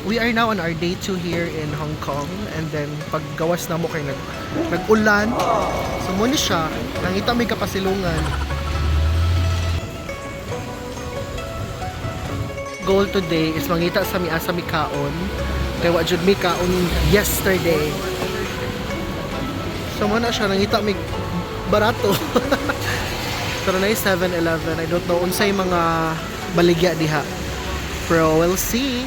we are now on our day 2 here in Hong Kong, and then paggawas na mo kay nag-ulan. So muna siya, nangita may kapasilungan. Goal today is mangita sa miasa mi kaon. Kay wa jud mi kaon yesterday. So muna siya, nangita mi barato. Pero na 7-Eleven, I don't know unsay mga baligya diha. Pero we'll see.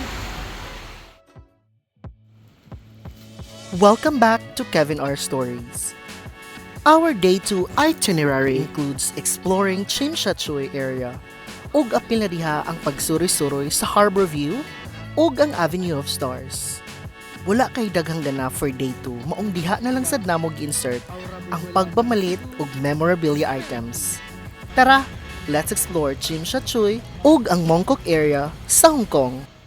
Welcome back to Kevin R Stories. Our day 2 itinerary includes exploring Tsim Sha Tsui area, ug apil na diha ang pagsuroy-suroy sa Harbor View ug ang Avenue of Stars. Wala kay daghang ganap for day 2, maong diha na lang sad namo gi-insert ang pagbamalit ug memorabilia items. Tara, let's explore Tsim Sha Tsui ug ang Mong Kok area sa Hong Kong.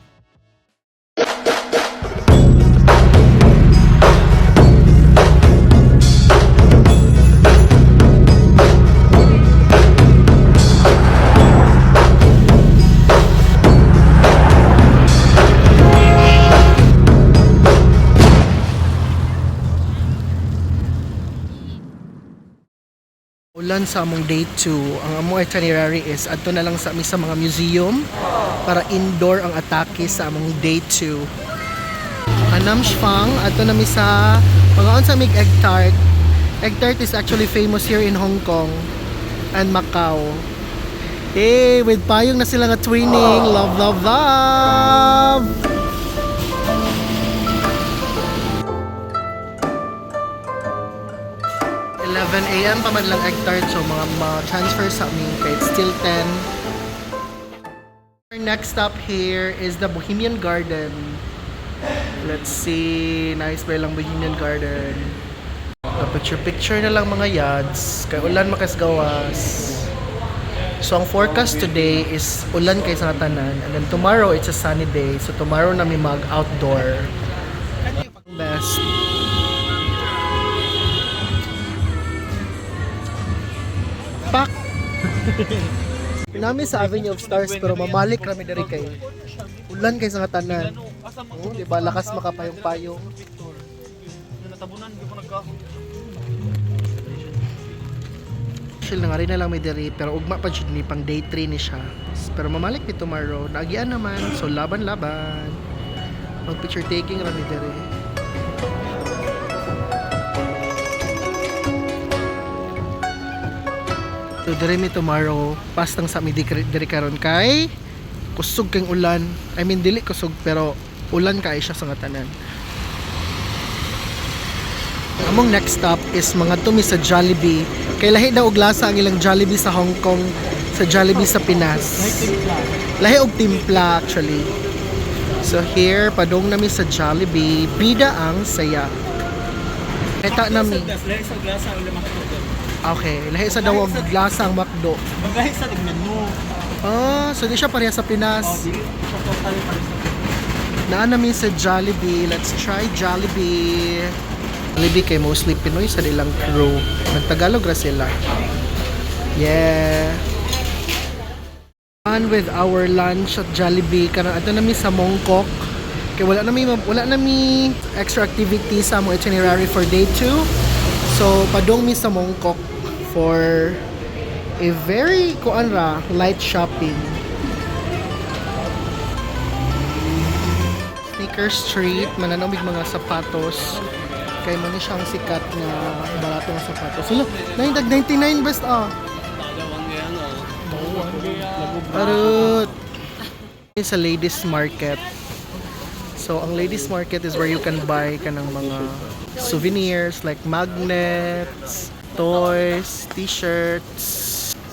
Ulan sa among day 2, ang among itinerary is adto na lang sa mga museum para indoor ang atake sa among day 2. Anam Shfang, adto na mi sa mga sa mig egg tart. Egg tart is actually famous here in Hong Kong and Macau. Hey, with payong na sila nga twinning. Love, love, love! 11 AM pa man lang egg tart, so mga transfer sa amin kaya it's still 10. Our next stop here is the Bohemian Garden. Let's see, nice ba lang Bohemian Garden. Picture na lang mga yads, kay ulan makas gawas. So ang forecast today is ulan kay sa tanan, and then tomorrow it's a sunny day, so tomorrow na may mag-outdoor. Best. Pak! Pinami sa Avenue of Stars pero mamalik kami dari kay ulan kay sa tanan. Oh, di ba lakas makapayong-payong. Chill na nga rin na lang may diri pero ugma pa jud ni pang day 3 ni siya. Pero mamalik ni tomorrow. Naagian naman, so laban-laban. Mag picture taking ra ni diri. So dire mi tomorrow, pastang sa mi dire karon kay kusog kang ulan. I mean dili kusog pero ulan kay siya sa ngatanan. Among next stop is mga tumi sa Jollibee. Kay lahi daw og lasa ang ilang Jollibee sa Hong Kong sa Jollibee sa Pinas. Lahi og timpla actually. So here padong nami sa Jollibee, bida ang saya. Eta nami. Okay, lahi sa daw og lasa ang McDo. Magahi sa menu. Ah, so di siya pareha sa Pinas. Naan namin sa Jollibee. Let's try Jollibee. Jollibee kay mostly Pinoy sa ilang crew. Nagtagalog ra sila. Yeah. On with our lunch at Jollibee. Karon ato nami sa Mong Kok. Kay wala nami extra activity sa among itinerary for day 2. So padong mi sa Mong Kok for a very light shopping. Sneaker Street, mananamig mga sapatos. Kay man siyang sikat na barato nga sapatos. Hello, 99 best ah. Arut. Sa ladies market. So ang ladies market is where you can buy kanang mga souvenirs like magnets, toys, t-shirts.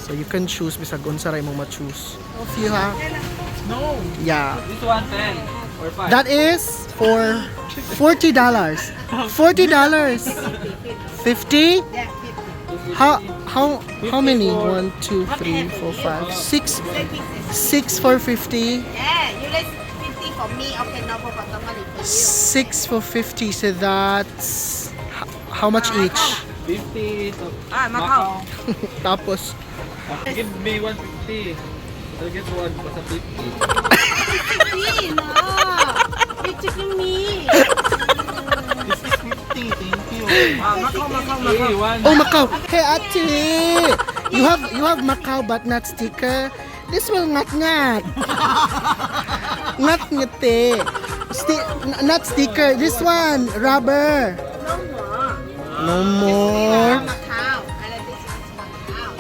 So you can choose bisag unsa ra imong ma-choose. If you have No. yeah. This one 10 or 5. That is for $40. $40. 50? How many? 1, 2, 3, 4, 5, 6. 6 for 50. Yeah, you like 50 for me. Okay, no for Patamali for you. 6 for 50. So that's how much each? 50. So, Macau. Tapos give me 150. I'll get one for 50. 50, no. 50 Okay, one. Oh, Macau. Hey, ate. You have Macau but not sticker. This will ngat. Ngat ngete. Not sticker. This one, rubber. No more. No more. Macau. And then this is Macau.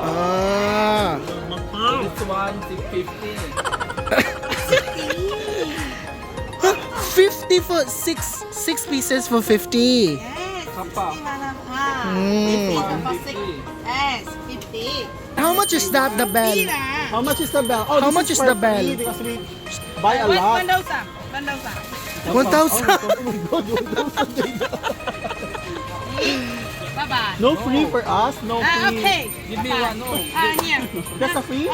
Ah. This one, 50. 50 for six pieces for 50. Yes. Kappa. 50 manang ha. Mm. For six. Yes. 50. How much is that, the bell? How much is the bell? Oh, How this much is for the bell? free Because we buy a lot. 1,000. Oh my God, 1,000. Bye-bye. No free for us? No free. Okay. Give me one, no. Here. That's a free?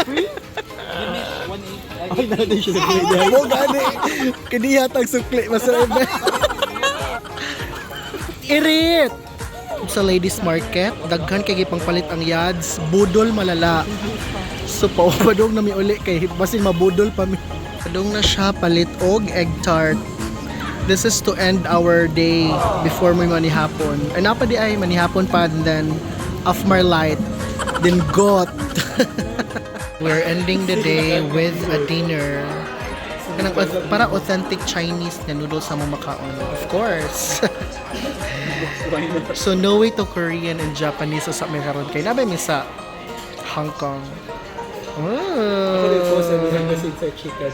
Free? Give me 180. Ay, natin siya sa free dahil. Mo gani. Kiniyatang sukli masarap. Irit. Sa ladies market, daghan kay gipangpalit ang yads, budol malala. So padung na mi uli kay basin mabudol pa mi. Padung na siya palit og egg tart. This is to end our day before may manihapon. Ay napa di ay manihapon pa and then afmar light, then got. We're ending the day with a dinner. Kanang para authentic Chinese na noodles sa mga makaon. Of course. So no way to Korean and Japanese sa may karon kay nabay mi sa Hong Kong. Oh. Sa chicken.